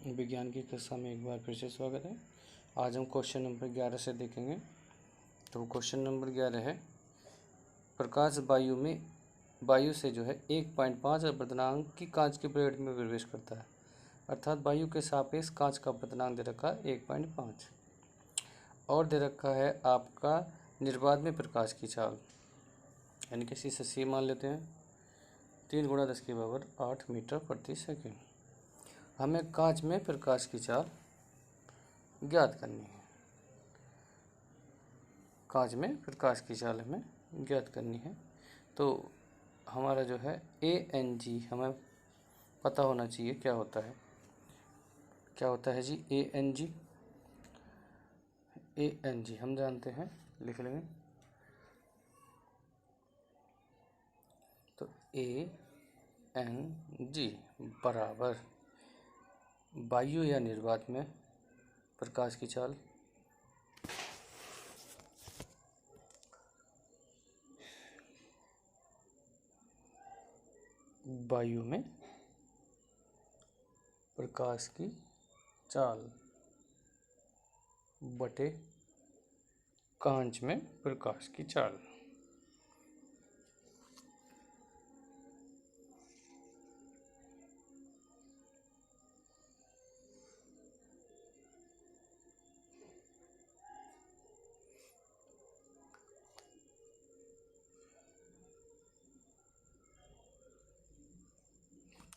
विज्ञान की कक्षा में एक बार फिर से स्वागत है। आज हम क्वेश्चन नंबर 11 से देखेंगे। तो क्वेश्चन नंबर 11 है, प्रकाश वायु से जो है 1.5 अपवर्तनांक की कांच की प्लेट में प्रवेश करता है, अर्थात वायु के सापेक्ष कांच का अपवर्तनांक दे रखा है 1.5 और दे रखा है आपका निर्वात में प्रकाश की चाल, यानी कि सी मान लेते हैं 3 × 10⁸ मीटर प्रति सेकेंड। हमें कांच में प्रकाश की चाल ज्ञात करनी है। कांच में प्रकाश की चाल हमें ज्ञात करनी है। तो हमारा जो है ANG हमें पता होना चाहिए क्या होता है। क्या होता है जी ANG? ANG हम जानते हैं, लिख लेंगे। तो ANG बराबर वायु या निर्वात में प्रकाश की चाल वायु में प्रकाश की चाल बटे कांच में प्रकाश की चाल।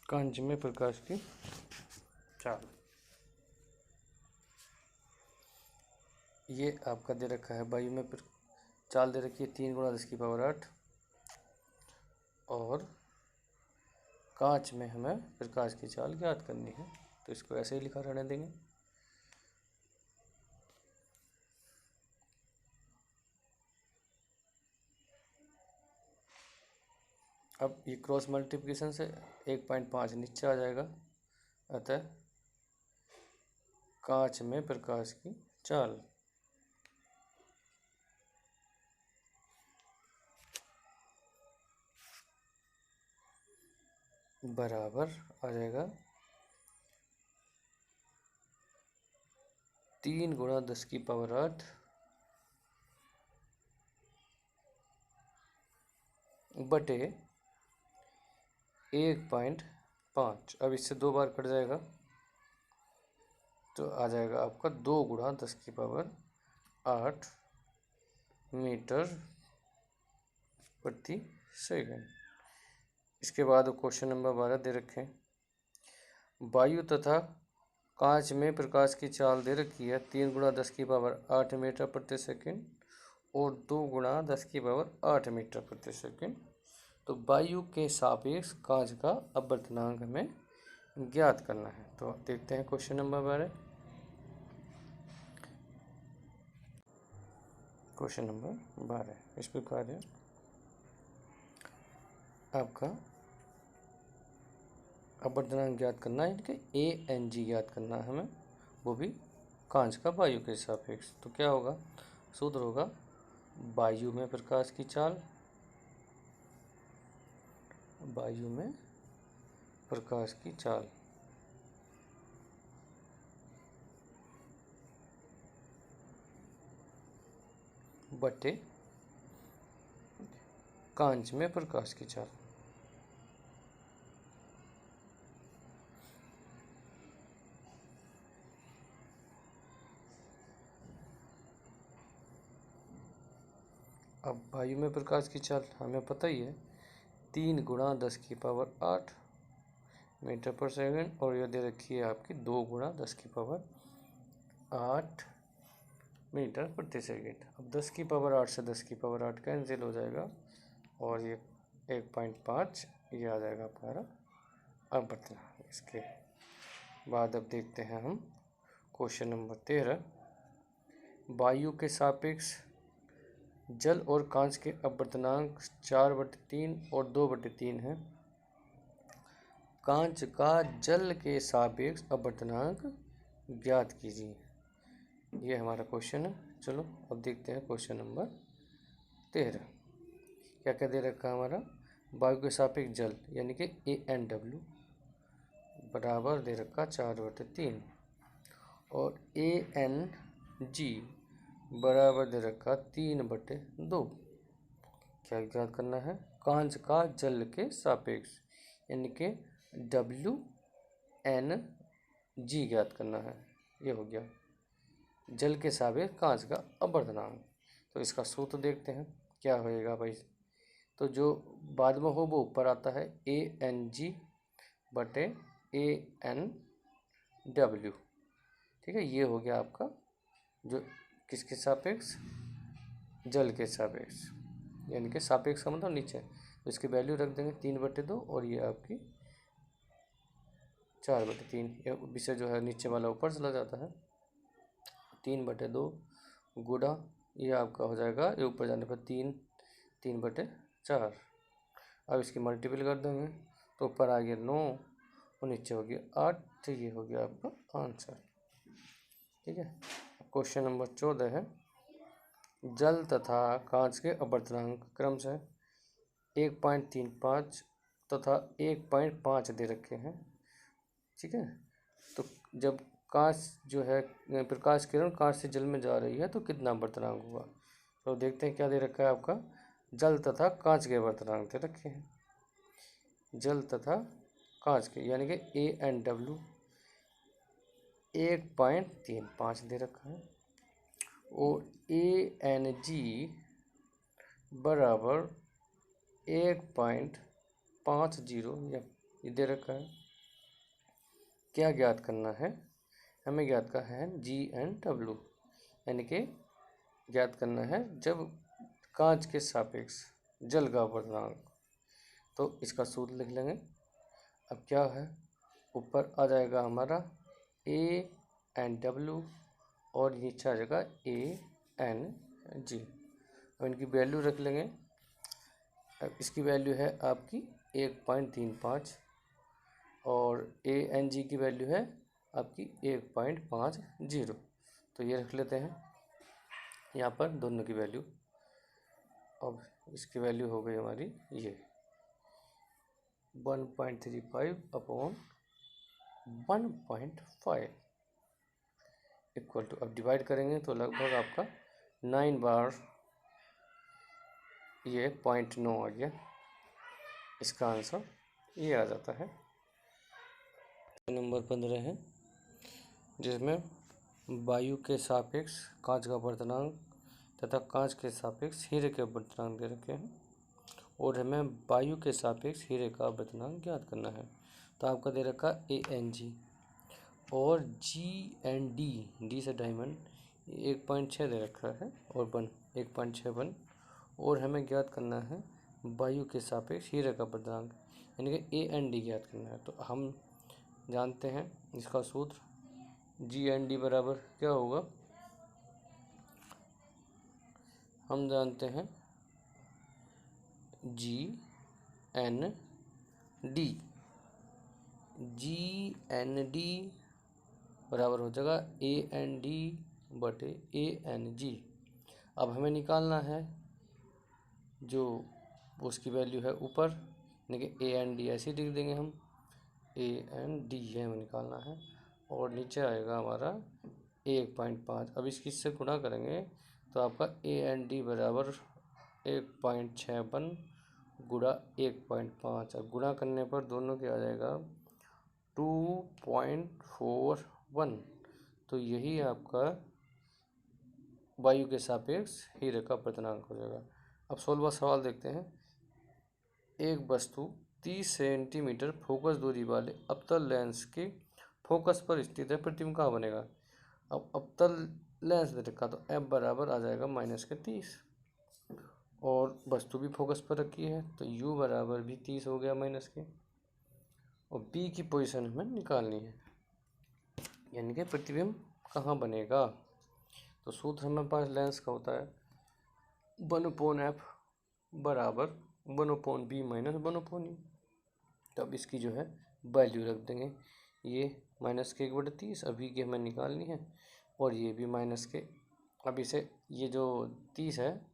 कांच में प्रकाश की चाल ये आपका दे रखा है। वायु में चाल दे रखी है 3 × 10⁸ और कांच में हमें प्रकाश की चाल ज्ञात करनी है। तो इसको ऐसे ही लिखा रहने देंगे। अब ये क्रॉस मल्टीप्लिकेशन से 1.5 नीचे आ जाएगा, अतः कांच में प्रकाश की चाल बराबर आ जाएगा 3 × 10⁸ बटे 1.5। अब इससे 2 बार कट जाएगा तो आ जाएगा आपका 2 × 10⁸ मीटर प्रति सेकंड। इसके बाद क्वेश्चन नंबर 12 दे रखे हैं, वायु तथा कांच में प्रकाश की चाल दे रखी है 3 × 10⁸ मीटर प्रति सेकंड और 2 × 10⁸ मीटर प्रति सेकंड। तो वायु के सापेक्ष कांच का अपवर्तनांक हमें ज्ञात करना है। तो देखते हैं क्वेश्चन नंबर 12। क्वेश्चन नंबर 12 इस प्रकार है, आपका अपवर्तनांक ज्ञात करना है, कि ANG ज्ञात करना है हमें, वो भी कांच का वायु के सापेक्ष। तो क्या होगा, सूत्र होगा वायु में प्रकाश की चाल, वायु में प्रकाश की चाल बटे कांच में प्रकाश की चाल। अब वायु में प्रकाश की चाल हमें पता ही है 3 × 10⁸ मीटर पर सेकंड और यह दे रखी है आपकी 2 × 10⁸ मीटर प्रति सेकंड। अब 10⁸ से 10⁸ कैंसिल हो जाएगा और ये 1.5 ये आ जाएगा हमारा अपवर्तनांक। इसके बाद अब देखते हैं हम क्वेश्चन नंबर 13, वायु के सापेक्ष जल और कांच के अपवर्तनांक 4/3 और 2/3 है। कांच का जल के सापेक्ष अपवर्तनांक ज्ञात कीजिए। ये हमारा क्वेश्चन है। चलो अब देखते हैं क्वेश्चन नंबर 13। क्या क्या दे रखा है हमारा, वायु के सापेक्ष जल यानी कि ANW बराबर दे रखा 4/3 और ANG बराबर दे रखा 3/2। क्या ज्ञात करना है? कांच का जल के सापेक्ष यानी कि WNG ज्ञात करना है। ये हो गया जल के सापेक्ष कांच का अपवर्तनांक। तो इसका सूत्र देखते हैं क्या होएगा भाई। तो जो बाद में हो वो ऊपर आता है ANG/ANW। ठीक है, ये हो गया आपका जो किसके सापेक्ष? जल के सापेक्ष, यानी कि सापेक्ष का मतलब नीचे। तो इसकी वैल्यू रख देंगे 3/2 और ये आपकी 4/3। ये विषय जो है नीचे वाला ऊपर चला जाता है। 3/2 गुणा ये आपका हो जाएगा, ये ऊपर जाने पर 3/4। अब इसकी मल्टीपल कर देंगे तो ऊपर आ गया 9 और नीचे हो गया 8। तो ये हो गया आपका आंसर। ठीक है, क्वेश्चन नंबर 14 है, जल तथा कांच के अपवर्तनांक क्रमशः 1.35 तथा 1.5 दे रखे हैं। ठीक है, तो जब कांच जो है प्रकाश किरण कांच से जल में जा रही है तो कितना अपवर्तनांक होगा? तो देखते हैं क्या दे रखा है आपका। जल तथा कांच के अपवर्तनांक दे रखे हैं। जल तथा कांच के यानी कि ANW 1.35 दे रखा है और ANG बराबर 1.50 ये दे रखा है। क्या ज्ञात करना है? हमें ज्ञात करना है GNW, यानी कि ज्ञात करना है जब कांच के सापेक्ष जल का अपवर्तनांक। तो इसका सूत्र लिख लेंगे। अब क्या है, ऊपर आ जाएगा हमारा ANW और नीचे आ जाएगा ANG। अब इनकी वैल्यू रख लेंगे। अब इसकी वैल्यू है आपकी 1.35 और ANG की वैल्यू है आपकी 1.50। तो ये रख लेते हैं यहाँ पर दोनों की वैल्यू। अब इसकी वैल्यू हो गई हमारी ये 1.35/1.5 इक्वल टू, अब डिवाइड करेंगे तो लगभग आपका 9 बार ये 0.9 आ गया। इसका आंसर ये आ जाता है। नंबर 15 है, जिसमें वायु के सापेक्ष कांच का अपवर्तनांक तथा कांच के सापेक्ष हीरे के अपवर्तनांक दे रखे हैं और हमें वायु के सापेक्ष हीरे का अपवर्तनांक ज्ञात करना है। तो आपका दे रखा ANG और GND, डी से डायमंड 1.6 दे रखा है और 1.61 और हमें ज्ञात करना है वायु के सापेक्ष हीरे का अपवर्तनांक यानी कि AND ज्ञात करना है। तो हम जानते हैं इसका सूत्र GND बराबर क्या होगा, हम जानते हैं GND बराबर हो जाएगा AND/ANG। अब हमें निकालना है जो उसकी वैल्यू है ऊपर, यानी कि AND ऐसे लिख देंगे हम, AND ये हमें निकालना है और नीचे आएगा हमारा 1.5। अब इसकी से गुणा करेंगे तो आपका AND बराबर 1.61 गुणा 1.5। अब गुणा करने पर दोनों के आ जाएगा 2.41। तो यही आपका वायु के सापेक्ष हीरे का अपवर्तनांक हो जाएगा। अब 16वां सवाल देखते हैं, एक वस्तु 30 सेंटीमीटर फोकस दूरी वाले अवतल लेंस के फोकस पर स्थित है, प्रतिबिंब कहाँ बनेगा? अब अवतल लेंस दे रखा तो F बराबर आ जाएगा -30 और वस्तु भी फोकस पर रखी है तो U बराबर भी 30 हो गया माइनस के, और B की पोजीशन हमें निकालनी है, यानी कि प्रतिबिंब कहाँ बनेगा। तो सूत्र हमारे पास लेंस का होता है 1/F बराबर 1/B माइनस 1/E। तो अब इसकी जो है वैल्यू रख देंगे, ये -1/30 अभी की हमें निकालनी है और ये भी माइनस के। अब इसे ये जो 30 है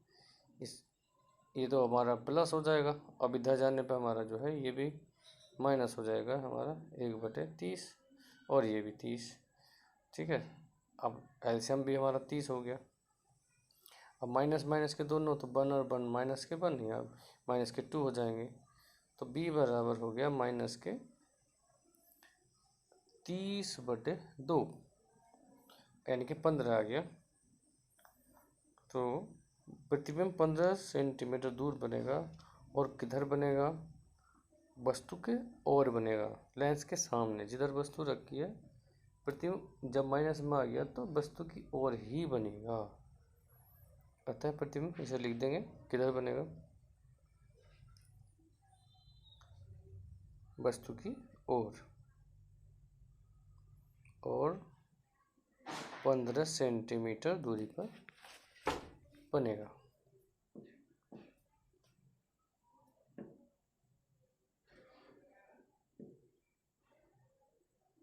ये तो हमारा प्लस हो जाएगा। अब इधर जाने पे हमारा जो है ये भी माइनस हो जाएगा हमारा 1/30 और ये भी 30। ठीक है, अब एलसीएम भी हमारा 30 हो गया। अब माइनस माइनस के दोनों, तो 1 और 1 माइनस के 1, या माइनस के 2 हो जाएंगे। तो b बराबर हो गया माइनस के 30/2, यानी कि 15 आ गया। तो प्रतिबिंब 15 सेंटीमीटर दूर बनेगा, और किधर बनेगा? वस्तु के ओर बनेगा, लेंस के सामने जिधर वस्तु रखी है। प्रतिबिंब जब माइनस में आ गया तो वस्तु की ओर ही बनेगा, अतः प्रतिबिंब इसे लिख देंगे किधर बनेगा? वस्तु की ओर, और 15 सेंटीमीटर दूरी पर बनेगा।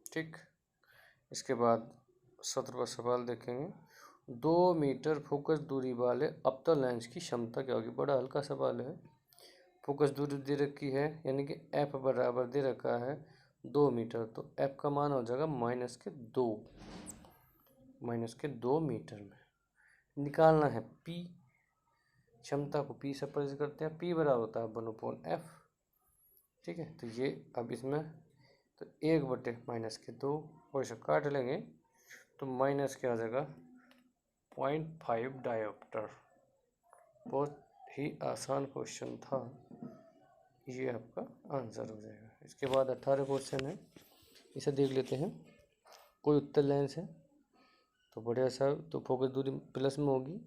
ठीक, इसके बाद 17वां सवाल देखेंगे। 2 मीटर फोकस दूरी वाले अवतल लेंस की क्षमता क्या होगी? बड़ा हल्का सवाल है। फोकस दूरी दे रखी है, यानी कि f बराबर दे रखा है 2 मीटर, तो f का मान हो जाएगा -2 मीटर में। निकालना है p, क्षमता को p से परिचय करते हैं। p बराबर होता है 1/f। ठीक है, तो ये अब इसमें तो 1/-2 और इसे काट लेंगे तो माइनस क्या आ जाएगा? 0.5 डायोप्टर। बहुत ही आसान क्वेश्चन था, ये आपका आंसर हो जाएगा। इसके बाद 18 क्वेश्चन है, इसे देख लेते हैं। कोई उत्तल लेंस है, तो बढ़िया सा, तो फोकस दूरी प्लस में होगी।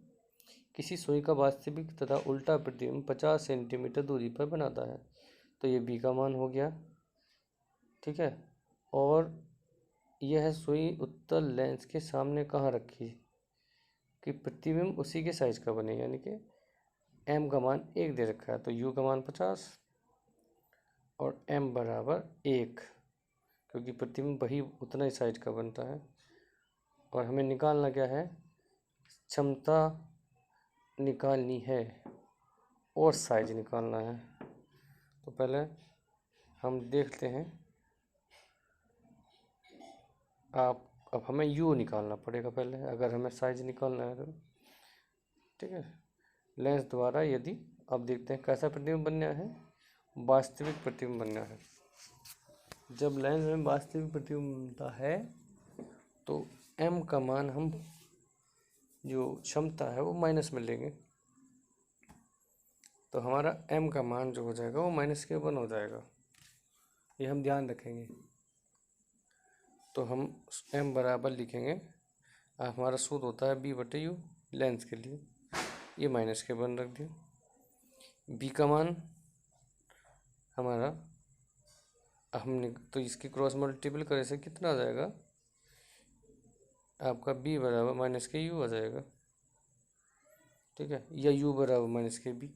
किसी सुई का वास्तविक तथा उल्टा प्रतिबिंब 50 सेंटीमीटर दूरी पर बनाता है, तो ये बी का मान हो गया। ठीक है, और यह सुई उत्तल लेंस के सामने कहाँ रखी कि प्रतिबिंब उसी के साइज का बने, यानी कि m का मान 1 दे रखा है, तो u का मान 50 और m बराबर 1, क्योंकि प्रतिबिंब वही उतना ही साइज का बनता है। और हमें निकालना क्या है? क्षमता निकालनी है और साइज निकालना है। तो पहले हम देखते हैं, अब हमें u निकालना पड़ेगा पहले, अगर हमें साइज निकालना है तो। ठीक है, लेंस द्वारा यदि, अब देखते हैं कैसा प्रतिबिंब बनना है? वास्तविक प्रतिबिंब बनना है। जब लेंस में वास्तविक प्रतिबिंब बनता है तो m का मान, हम जो क्षमता है वो माइनस में लेंगे, तो हमारा m का मान जो हो जाएगा वो -1 हो जाएगा। ये हम ध्यान रखेंगे। तो हम m बराबर लिखेंगे, हमारा सूत्र होता है b/u लेंस के लिए, ये -1 रख दिया। b का मान हमारा, हमने तो इसकी क्रॉस मल्टीपल करे से कितना आ जाएगा? आपका b बराबर -u आ जाएगा। ठीक है, या u बराबर -b।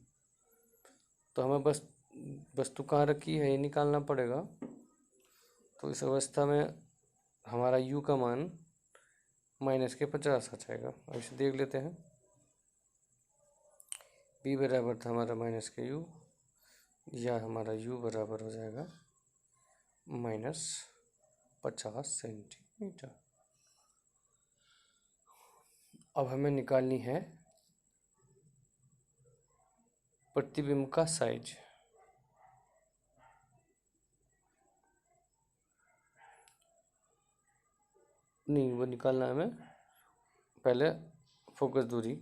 तो हमें बस वस्तु कहाँ रखी है ये निकालना पड़ेगा। तो इस अवस्था में हमारा u का मान -50 आ जाएगा। अब इसे देख लेते हैं। b बराबर था हमारा -u, या हमारा u बराबर हो जाएगा -50 सेंटीमीटर। अब हमें निकालनी है प्रतिबिंब का साइज। नहीं, वो निकालना है हमें पहले फोकस दूरी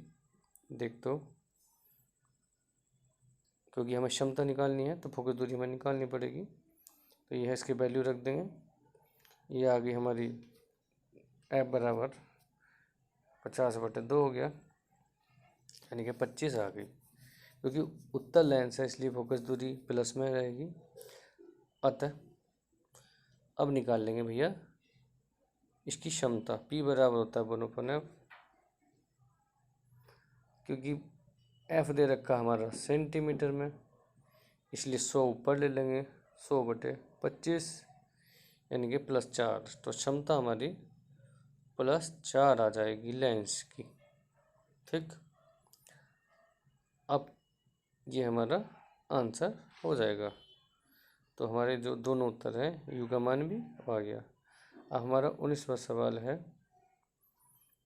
देख, तो क्योंकि हमें क्षमता निकालनी है तो फोकस दूरी हमें निकालनी पड़ेगी। तो यह इसकी वैल्यू रख देंगे। ये आ गई हमारी f बराबर 50/2 हो गया, यानी कि 25 आ गई। क्योंकि उत्तल लेंस है इसलिए फोकस दूरी प्लस में रहेगी। अतः अब निकाल लेंगे भैया इसकी क्षमता। p बराबर होता है 1/f, क्योंकि f दे रखा हमारा सेंटीमीटर में, इसलिए 100 ऊपर ले लेंगे, 100/25 यानी कि +4। तो क्षमता हमारी +4 आ जाएगी लेंस की। ठीक, अब ये हमारा आंसर हो जाएगा। तो हमारे जो दोनों उत्तर हैं यू का मान भी आ गया। अब हमारा 19वां सवाल है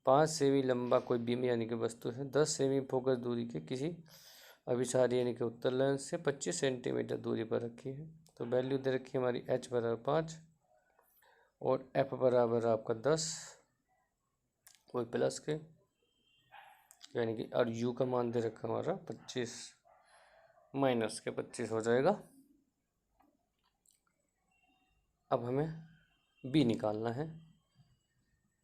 5 सेमी लंबा कोई बीम यानी कि वस्तु है 10 सेमी फोकस दूरी के किसी अभिसारी यानी कि उत्तर लेंस से 25 सेंटीमीटर दूरी पर रखी है। तो वैल्यू दे रखी है हमारी h बराबर 5 और f बराबर आपका 10 कोई प्लस के यानी कि और u का मान दे रखा हमारा 25 माइनस के 25 हो जाएगा। अब हमें b निकालना है।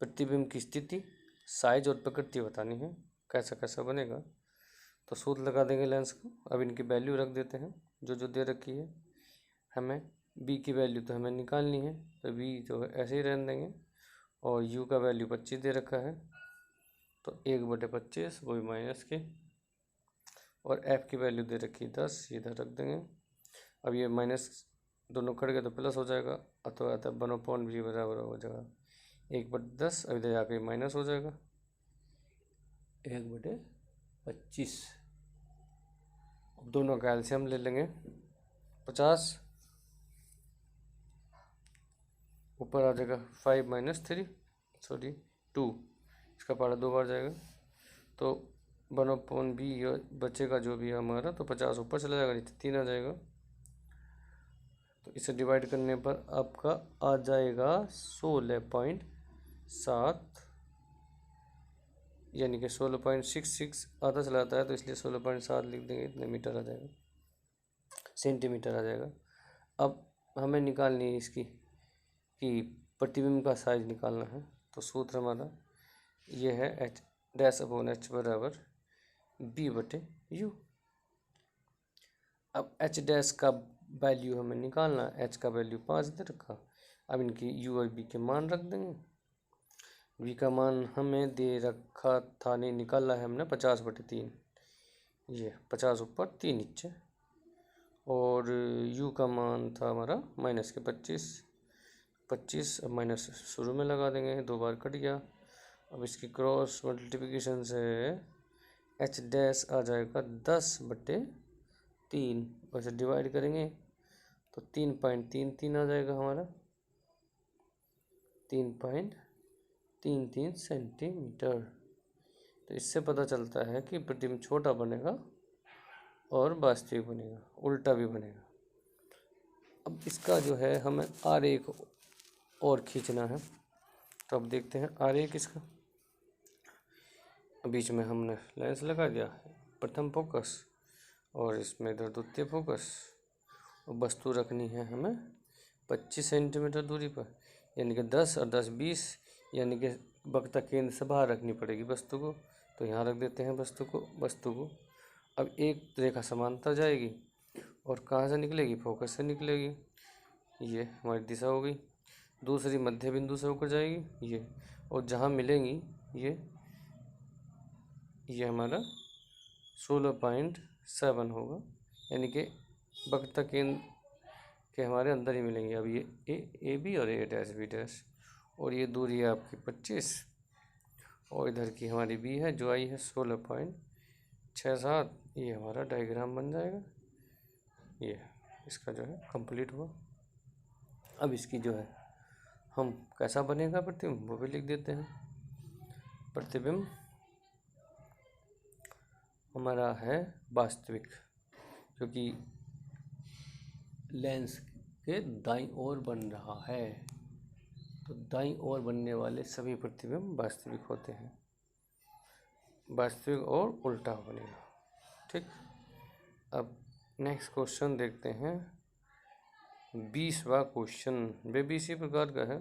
प्रतिबिंब की स्थिति साइज और प्रकृति बतानी है, कैसा कैसा बनेगा। तो सूत्र लगा देंगे लेंस को। अब इनकी वैल्यू रख देते हैं जो जो दे रखी है। हमें b की वैल्यू तो हमें निकालनी है, तो b जो है ऐसे ही रहने देंगे और u का वैल्यू 25 दे रखा है, तो 1/25 वही माइनस के, और f की वैल्यू दे रखी 10 इधर रख देंगे। अब ये माइनस दोनों कट गए तो प्लस हो जाएगा, अथवा 1/v बराबर हो जाएगा 1/10। अब इधर जाकर माइनस हो जाएगा 1/25। अब दोनों का एलसीएम ले लेंगे 50, ऊपर आ जाएगा 5 - 2, इसका पारा 2 बार जाएगा तो 1/b बचेगा जो भी है हमारा, तो 50 ऊपर चला जाएगा, नीचे 3 आ जाएगा। तो इसे डिवाइड करने पर आपका आ जाएगा 16.7 यानी कि 16.66 आधा चला जाता है तो इसलिए 16.7 लिख देंगे, इतने मीटर आ जाएगा, सेंटीमीटर आ जाएगा। अब हमें निकालनी है इसकी कि प्रतिबिंब का साइज निकालना है। तो सूत्र हमारा ये है h'/h बराबर b/u। अब h' का वैल्यू हमें निकालना है, h का वैल्यू 5 दे रखा। अब इनकी u और b के मान रख देंगे। v का मान हमें दे रखा था, नहीं निकाला है हमने 50/3, ये 50 ऊपर 3 नीचे, और u का मान था हमारा माइनस के 25। अब माइनस शुरू में लगा देंगे, 2 बार कट गया। अब इसकी क्रॉस मल्टीप्लिकेशन से h' आ जाएगा 10/3, वैसे डिवाइड करेंगे तो 3.33 आ जाएगा हमारा, 3.33 सेंटीमीटर। तो इससे पता चलता है कि प्रतिबिंब छोटा बनेगा और वास्तविक बनेगा, उल्टा भी बनेगा। अब इसका जो है हमें आरेख और खींचना है, तो अब देखते हैं आरेख इसका। बीच में हमने लेंस लगा दिया, प्रथम फोकस, और इसमें इधर द्वितीय फोकस, और वस्तु रखनी है हमें 25 सेंटीमीटर दूरी पर, यानी कि 10 और 10 20, यानी कि वक्ता केंद्र से बाहर रखनी पड़ेगी वस्तु को। तो यहाँ रख देते हैं वस्तु को। अब एक रेखा समांतर जाएगी और कहाँ से निकलेगी, फोकस से निकलेगी, ये हमारी दिशा हो गई। दूसरी मध्य बिंदु से होकर जाएगी ये, और जहाँ मिलेंगी ये हमारा 16.7 होगा, यानी कि वक्ता केंद्र के हमारे अंदर ही मिलेंगे। अब ये ए बी और a'/b', और ये दूरी है आपकी 25, और इधर की हमारी बी है जो आई है 16.67। ये हमारा डायग्राम बन जाएगा, ये इसका जो है कंप्लीट हुआ। अब इसकी जो है हम कैसा बनेगा प्रतिबिंब वो भी लिख देते हैं। प्रतिबिंब हमारा है वास्तविक, क्योंकि लेंस के दाईं ओर बन रहा है, तो दाईं ओर बनने वाले सभी प्रतिबिंब वास्तविक होते हैं, वास्तविक और उल्टा बनेगा। ठीक, अब नेक्स्ट क्वेश्चन देखते हैं। 20वां क्वेश्चन वे भी इसी प्रकार का है।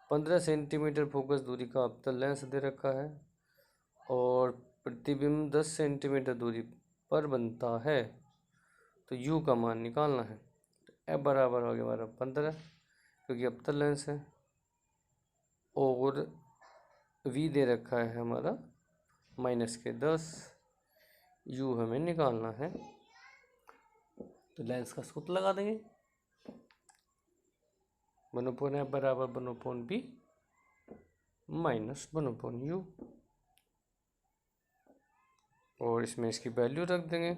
15 सेंटीमीटर फोकस दूरी का अवतल लेंस दे रखा है और प्रतिबिंब 10 सेंटीमीटर दूरी पर बनता है, तो u का मान निकालना है। तो f बराबर हो गया हमारा 15, क्योंकि अवतल लेंस है, और v दे रखा है हमारा माइनस के 10, u हमें निकालना है। तो लेंस का सूत्र लगा देंगे, 1/f बराबर 1/b माइनस 1/u, और इसमें इसकी वैल्यू रख देंगे,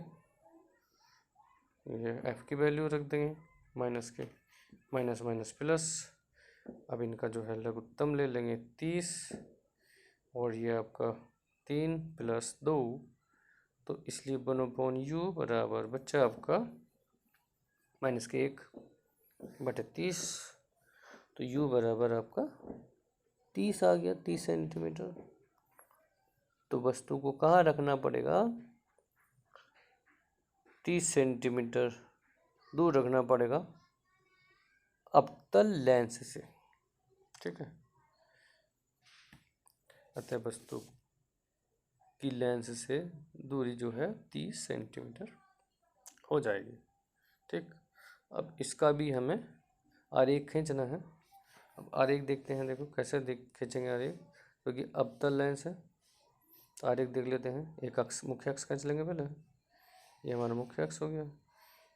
ये f की वैल्यू रख देंगे माइनस के माइनस माइनस प्लस। अब इनका जो है लघुत्तम ले लेंगे 30 और ये आपका 3 + 2, तो इसलिए 1/u बराबर बच्चा आपका माइनस के 1/30, तो u बराबर आपका 30 आ गया, 30 सेंटीमीटर। तो वस्तु को कहाँ रखना पड़ेगा, 30 सेंटीमीटर दूर रखना पड़ेगा अवतल लेंस से, ठीक है। अतः वस्तु की लेंस से दूरी जो है 30 सेंटीमीटर हो जाएगी, ठीक। अब इसका भी हमें आरेख खींचना है। अब आरेख देखते हैं, देखो कैसे खींचेंगे आरेख, क्योंकि अवतल लेंस है। तो आरेख देख लेते हैं। एक अक्ष, मुख्य अक्ष खींच लेंगे पहले, ये हमारा मुख्य अक्ष हो गया।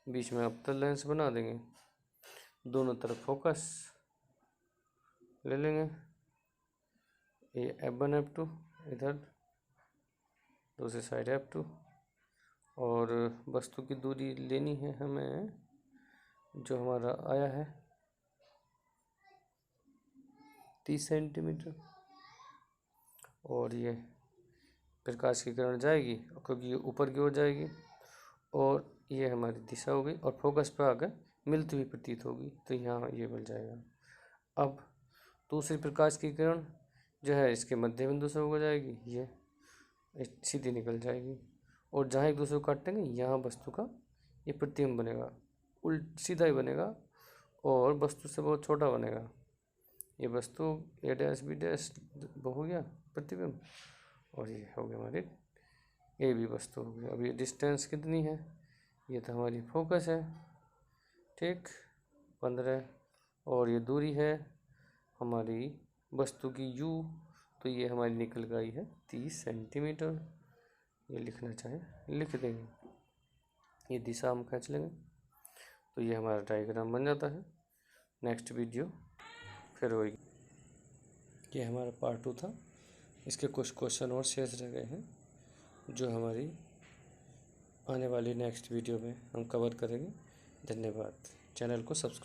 बीच में अवतल लेंस बना देंगे, दोनों तरफ फोकस ले लेंगे। ये F1 F2 इधर, दूसरी साइड F2, और वस्तु की दूरी लेनी है हमें जो हमारा आया है 30 सेंटीमीटर। और ये प्रकाश की किरण जाएगी क्योंकि ये ऊपर की ओर जाएगी, और ये हमारी दिशा हो गई, और फोकस पे आकर मिलती हुई प्रतीत होगी, तो यहाँ ये मिल जाएगा। अब दूसरी प्रकाश की किरण जो है इसके मध्य बिंदु से हो जाएगी, ये सीधी निकल जाएगी, और जहाँ एक दूसरे को काटेंगे यहाँ वस्तु का ये प्रतिबिंब बनेगा, सीधा ही बनेगा, और वस्तु से बहुत छोटा बनेगा। ये वस्तु A', B' हो गया प्रतिबिंब, और ये हो गया हमारी ए भी वस्तु हो गई। अब ये डिस्टेंस कितनी है, ये तो हमारी फोकस है, ठीक, 15, और ये दूरी है हमारी वस्तु की u, तो ये हमारी निकल गई है 30 सेंटीमीटर। ये लिखना चाहे लिख देंगे, ये दिशा हम खींच लेंगे, तो ये हमारा डायग्राम बन जाता है। नेक्स्ट वीडियो फिर होगी। ये हमारा पार्ट 2 था, इसके कुछ क्वेश्चन और शेष रह गए हैं जो हमारी आने वाली नेक्स्ट वीडियो में हम कवर करेंगे। धन्यवाद। चैनल को सब्सक्राइब